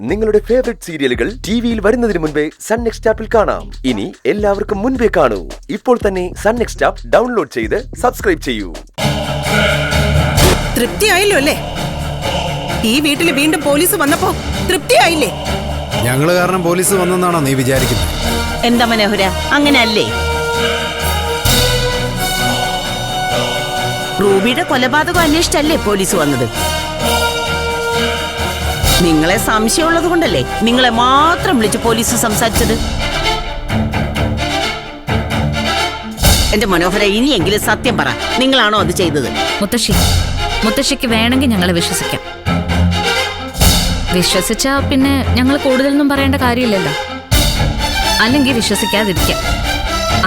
നിങ്ങളുടെ ഫേവറേറ്റ് സീരിയലുകൾ ടിവിയിൽ വരുന്നതിന് മുൻപേ സൺ നെക്സ്റ്റ് ആപ്പിൽ കാണാം. ഇനി എല്ലാവർക്കും മുൻപേ കാണൂ. ഇപ്പോൾ തന്നെ സൺ നെക്സ്റ്റ് ആപ്പ് ഡൗൺലോഡ് ചെയ്ത് സബ്സ്ക്രൈബ് ചെയ്യൂ. തൃപ്തിയായല്ലോ അല്ലേ? ഈ വീട്ടിൽ വീണ്ടും പോലീസ് വന്നപ്പോ തൃപ്തിയായില്ലേ? ഞങ്ങള് കാരണം പോലീസ് വന്നെന്നാണോ നീ വിചാരിക്കുന്നത്? എന്താ മനോഹര, അങ്ങനെയല്ലേ? റൂബിയുടെ കൊലപാതകം അന്വേഷിച്ചല്ലേ പോലീസ് വന്നത്? നിങ്ങളെ സംശയമുള്ളത് കൊണ്ടല്ലേ നിങ്ങളെ മാത്രം വിളിച്ച് പോലീസ് സംസാരിച്ചത്? എന്റെ മനോഹര, ഇനിയെങ്കിലും സത്യം പറ, നിങ്ങളാണോ അത് ചെയ്തത്? മുത്തശ്ശിക്ക് വേണമെങ്കിൽ ഞങ്ങളെ വിശ്വസിക്കാം. വിശ്വസിച്ചാ പിന്നെ ഞങ്ങൾ കൂടുതലൊന്നും പറയേണ്ട കാര്യമില്ലല്ലോ. അല്ലെങ്കിൽ വിശ്വസിക്കാതിരിക്കാം.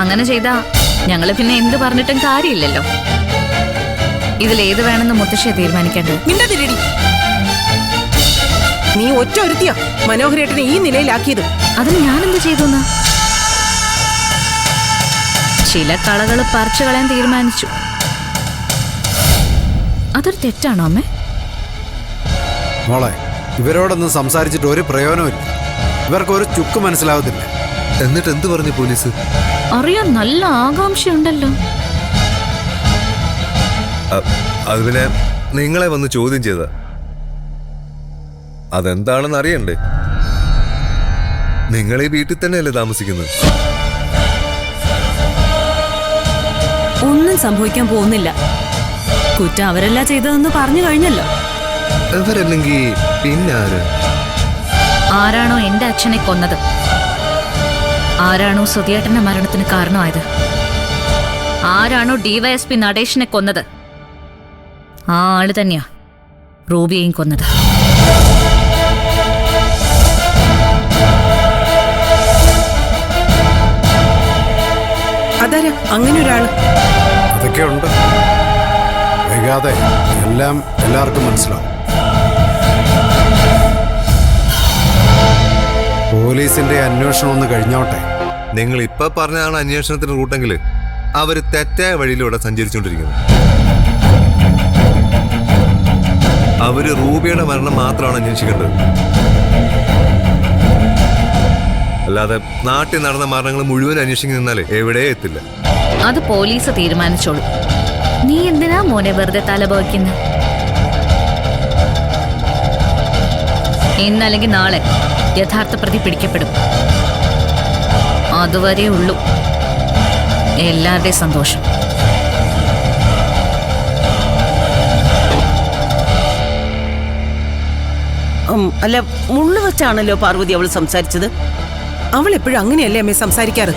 അങ്ങനെ ചെയ്താ ഞങ്ങള് പിന്നെ എന്ത് പറഞ്ഞിട്ടും കാര്യമില്ലല്ലോ. ഇതിലേത് വേണമെന്ന് മുത്തശ്ശിയെ തീരുമാനിക്കേണ്ടത്. നീ ഒറ്റ ഒരുത്തിയാ മനോഹരേട്ടനെ ഈ നിലയിലാക്കിയത്. അതിന് ഞാനെന്ത് ചെയ്തു? ചില കളകൾ പറിച്ചു കളയാൻ തീരുമാനിച്ചു. അതൊരു തെറ്റാണോ അമ്മേ? മോളെ, ഇവരോടൊന്നും സംസാരിച്ചിട്ട് ഒരു പ്രയോജനമില്ല. ഇവർക്ക് ഒരു ചുക്ക് മനസ്സിലാവത്തില്ല. എന്നിട്ട് എന്ത് പറഞ്ഞു പോലീസ്? അറിയാൻ നല്ല ആകാംക്ഷയുണ്ടല്ലോ. അത് പിന്നെ നിങ്ങളെ വന്ന് ചോദ്യം ചെയ്ത അതെന്താണെന്ന് അറിയണ്ടേ? നിങ്ങൾ ഈ വീട്ടിൽ തന്നെയല്ലേ താമസിക്കുന്നത്? ഒന്നും സംഭവിക്കാൻ പോകുന്നില്ല. കുറ്റം അവരല്ല ചെയ്തതെന്ന് പറഞ്ഞു കഴിഞ്ഞല്ലോ. അവരല്ലെങ്കിൽ പിന്നെ ആര്? ആരാണോ എന്റെ അച്ഛനെ കൊന്നത്, ആരാണോ സുധിയേട്ടന്റെ മരണത്തിന് കാരണമായത്, ആരാണോ ഡിവൈഎസ്പി നടേശനെ കൊന്നത്, ആ ആള് തന്നെയാ റൂബിയെയും കൊന്നത്. അതാരാ അങ്ങനെ ഒരാള്? അതൊക്കെ ഉണ്ട്. വൈകാതെ എല്ലാം എല്ലാവർക്കും മനസ്സിലാവും. പോലീസിന്റെ അന്വേഷണം ഒന്ന് കഴിഞ്ഞോട്ടെ. നിങ്ങൾ ഇപ്പൊ പറഞ്ഞതാണ് അന്വേഷണത്തിന്റെ റൂട്ടെങ്കിൽ അവര് തെറ്റായ വഴിയിലൂടെ സഞ്ചരിച്ചുകൊണ്ടിരിക്കുന്നത്. അവര് റൂബിയുടെ മരണം മാത്രമാണ് അന്വേഷിക്കേണ്ടത്. അല്ലാതെ നാട്ടിൽ നടന്ന മരണങ്ങൾ മുഴുവൻ അന്വേഷിക്കുന്ന നിന്നാലേ എവിടെ എത്തില്ല. അത് പോലീസ് തീരുമാനിച്ചോളൂ. നീ എന്തിനാ മോനെ വെറുതെ തലപോയ്ക്കുന്നത്? ഇന്നല്ലെങ്കിൽ നാളെ യഥാർത്ഥ പ്രതി പിടിക്കപ്പെടും. അതുവരെ ഉള്ളൂ എല്ലാവരുടെയും സന്തോഷം. അല്ല, മുള്ളു വെച്ചാണല്ലോ പാർവതി അവൾ സംസാരിച്ചത്. അവൾ എപ്പോഴും അങ്ങനെയല്ലേ അമ്മേ സംസാരിക്കാറ്?